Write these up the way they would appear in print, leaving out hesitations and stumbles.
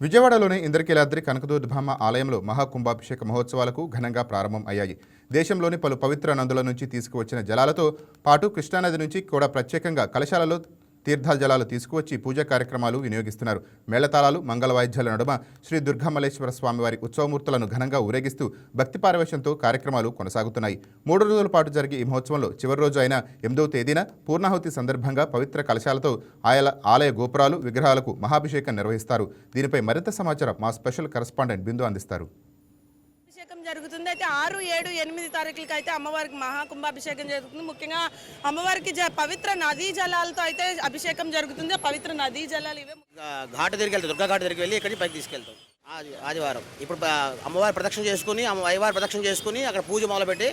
విజయవాడలోని ఇంద్రకీలాద్రి కనకదుర్గమ్మ ఆలయంలో మహాకుంభాభిషేక మహోత్సవాలకు ఘనంగా ప్రారంభం అయ్యాయి. దేశంలోని పలు పవిత్ర నదుల నుంచి తీసుకువచ్చిన జలాలతో పాటు కృష్ణానది నుంచి కూడా ప్రత్యేకంగా కలశాలలో తీర్థ జలాలు తీసుకువచ్చి పూజా కార్యక్రమాలు వినియోగిస్తున్నారు. మేళతాళాలు, మంగళవాయిద్యాల నడుమ శ్రీ దుర్గామల్లేశ్వర స్వామివారి ఉత్సవమూర్తులను ఘనంగా ఊరేగిస్తూ భక్తి పారవేశంతో కార్యక్రమాలు కొనసాగుతున్నాయి. 3 రోజుల పాటు జరిగే ఈ మహోత్సవంలో చివరి రోజు అయిన 8వ తేదీన పూర్ణాహుతి సందర్భంగా పవిత్ర కలశాలతో ఆలయ గోపురాలు, విగ్రహాలకు మహాభిషేకం నిర్వహిస్తారు. దీనిపై మరింత సమాచారం మా స్పెషల్ కరెస్పాండెంట్ బిందు అందిస్తారు. జరుగుతుంది. అయితే 6, 7, 8 తారీఖులకి అయితే అమ్మవారికి మహాకుంభాభిషేకం జరుగుతుంది. ముఖ్యంగా అమ్మవారికి పవిత్ర నదీ జలాలతో అయితే అభిషేకం జరుగుతుంది. పవిత్ర నదీ జలాలు ఇవే ఘాట్ దగ్గరికి వెళ్తాం, దుర్గా ఘాట్ దగ్గరికి వెళ్ళి ఇక్కడి పైకి తీసుకెళ్తాం. ఆదివారం ఇప్పుడు అమ్మవారి ప్రదక్షిణ చేసుకుని అయ్యవారి ప్రదక్షిణ చేసుకుని అక్కడ పూజ మొదలుపెట్టి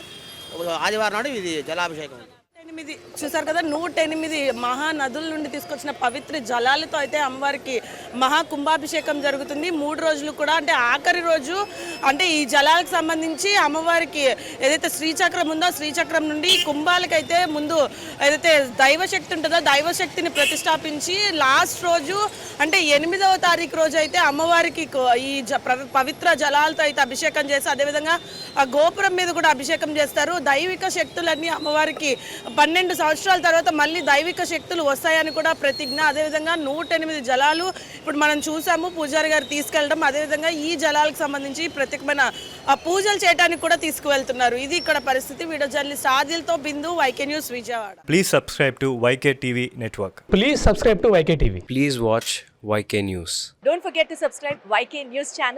ఆదివారం నాడు ఇది జలాభిషేకం. 108 చూసారు కదా, 108 మహానదుల నుండి తీసుకొచ్చిన పవిత్ర జలాలతో అయితే అమ్మవారికి మహాకుంభాభిషేకం జరుగుతుంది. 3 రోజులు కూడా, అంటే ఆఖరి రోజు అంటే ఈ జలాలకు సంబంధించి అమ్మవారికి ఏదైతే శ్రీచక్రం ఉందో శ్రీచక్రం నుండి కుంభాలకైతే ముందు ఏదైతే దైవశక్తి ఉంటుందో దైవశక్తిని ప్రతిష్టాపించి లాస్ట్ రోజు అంటే 8వ తారీఖు రోజు అయితే అమ్మవారికి ఈ పవిత్ర జలాలతో అయితే అభిషేకం చేసి అదేవిధంగా ఆ గోపురం మీద కూడా అభిషేకం చేస్తారు. దైవిక శక్తులన్నీ అమ్మవారికి 12 సంవత్సరాల తర్వాత మళ్ళీ దైవిక శక్తులు వస్తాయని కూడా ప్రతిజ్ఞ. అదేవిధంగా 108 జలాలు ఇప్పుడు మనం చూసాము పూజారి గారు తీసుకెళ్ళడం. అదేవిధంగా ఈ జలాలకు సంబంధించి ప్రత్యేకమైన పూజలు చేయడానికి కూడా తీసుకువెళ్తున్నారు. ఇది ఇక్కడ పరిస్థితి. వీడియో జర్నలిస్ట్ ఆదిల్తో Bindu, YK news, Vijayawada. Please subscribe to YK TV network. Please subscribe to YK TV. Please watch YK News. Don't forget to subscribe YK News channel.